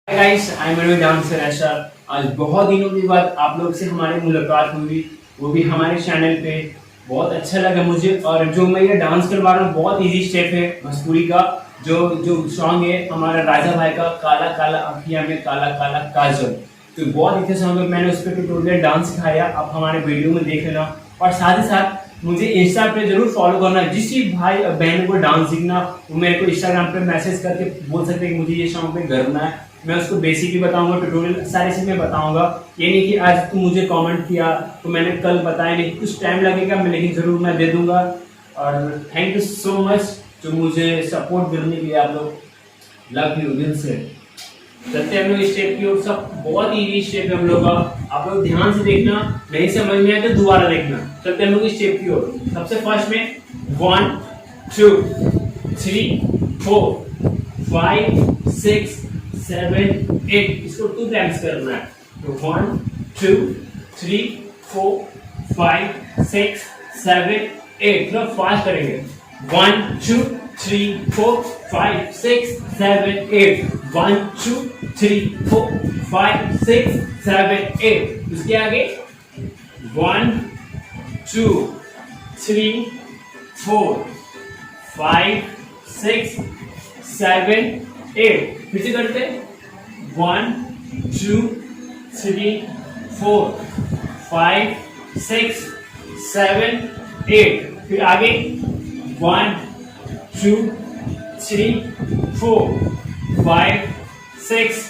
Hi guys, I am Manoj dancer Aisha. आज बहुत दिनों के बाद आप लोग से हमारी मुलाकात हुई, वो भी हमारे चैनल पे। बहुत अच्छा लगा मुझे। और जो मैं ये डांस करवा रहा हूँ बहुत इजी स्टेप है भोजपुरी का। जो जो सॉन्ग है हमारा राजा भाई का, काला काला अखियां में काला काला काजल। तो बहुत अच्छे सॉन्ग है, मैंने उस पर ट्यूटोरियल डांस सिखाया, आप हमारे वीडियो में देख लेना। और साथ ही साथ मुझे इंस्टा पे जरूर फॉलो करना। जिस भाई बहन को डांस सीखना वो मेरे को इंस्टाग्राम पे मैसेज करके बोल सकते हैं कि मुझे ये सॉन्ग पे करना है। मैं उसको बेसिक भी बताऊंगा, ट्यूटोरियल सारी चीजें बताऊंगा। ये नहीं कि आज तुम मुझे कमेंट किया तो मैंने कल बताया नहीं, कुछ टाइम लगेगा मैं, लेकिन जरूर मैं दे दूंगा। और थैंक यू सो मच जो मुझे सपोर्ट करने के लिए आप लोग, लव यू दिल से। चलते हम लोग स्टेप की ओर। सब बहुत इजी स्टेप है हम लोग का, आप लोग ध्यान से देखना, नहीं समझ में आए तो दोबारा देखना। चलते हम लोग स्टेप की ओर। सबसे फर्स्ट में 1 2 3 4 5 6 7 8, इसको 2 टाइम्स करना है। तो 1 2 3 4 5 6 7 8, थोड़ा फास्ट करेंगे। 1 2 3 4 5 6 7 8, 1 2 3 4 5 6 7 8। उसके आगे 1 2 3 4 5 6 7 8। फिर से करते 1 2 3 4 5 6 7 8। फिर आगे 1 2 3 4 5 6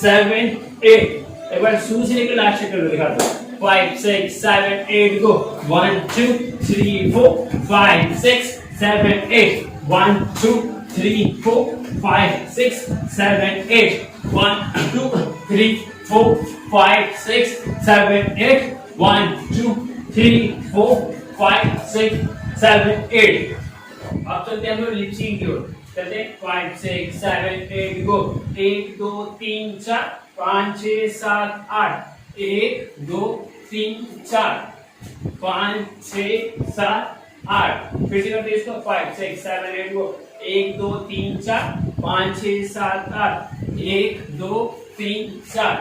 7 8। एक बार शुरू से लेकर लास्ट तक कर दो, दिखा दो। 5 6 7 8 गो। 1 2 3 4 5 6 7 8, 1 2 3 4 5 6 7 8, 1 2 3 4 5 6 7 8, 1 2 3 4 5 6 7 8। अब चलते हैं हम लोग लिपसिंग की ओर। चलते 5 6 7 8 गो। 1 2 3 4 5 6 7 8, 1 2 3 4 5 6 7 8। फिर से करते हैं इसको 5 6 7 8 गो। 1 2 3 4 5 6 7 8, 1 2 3 4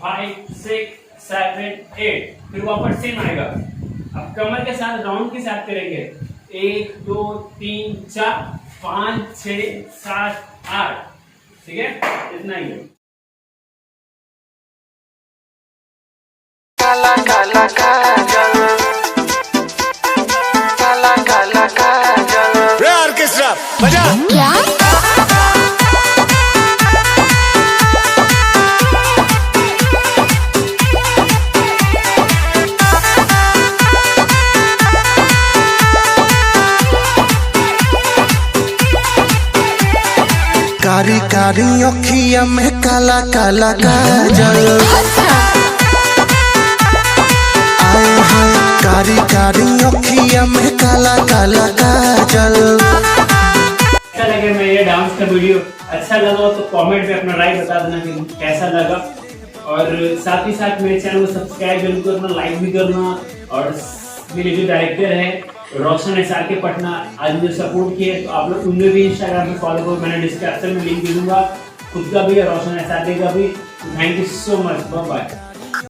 5 6 7 8। फिर वापस सेम आएगा। अब कमर के साथ राउंड के साथ करेंगे। 1 2 3 4 5 6 7 8। ठीक है, इतना ही है। काला काला काजल, काला काला काजल। रे ऑर्केस्ट्रा बजा। क्या? कारी कारी अखिया में काला काला काजल। आए हाय कारी कारी अखिया में काला काला काजल। अच्छा लगे मेरा ये डांस का वीडियो, अच्छा लगा तो कमेंट में अपना राय बता देना कि कैसा लगा। और साथ ही साथ मेरे चैनल को सब्सक्राइब जरूर करना, लाइक भी करना। और मेरे जो डायरेक्टर है रोशन एसआर के पटना, आज मुझे सपोर्ट किए, तो आप लोग उन्हें भी इंस्टाग्राम पे फॉलो करो, मैंने डिस्क्रिप्शन में लिंक दे दूंगा। खुद का भी और रोशन एसआर का भी। Thank you so much, bye bye.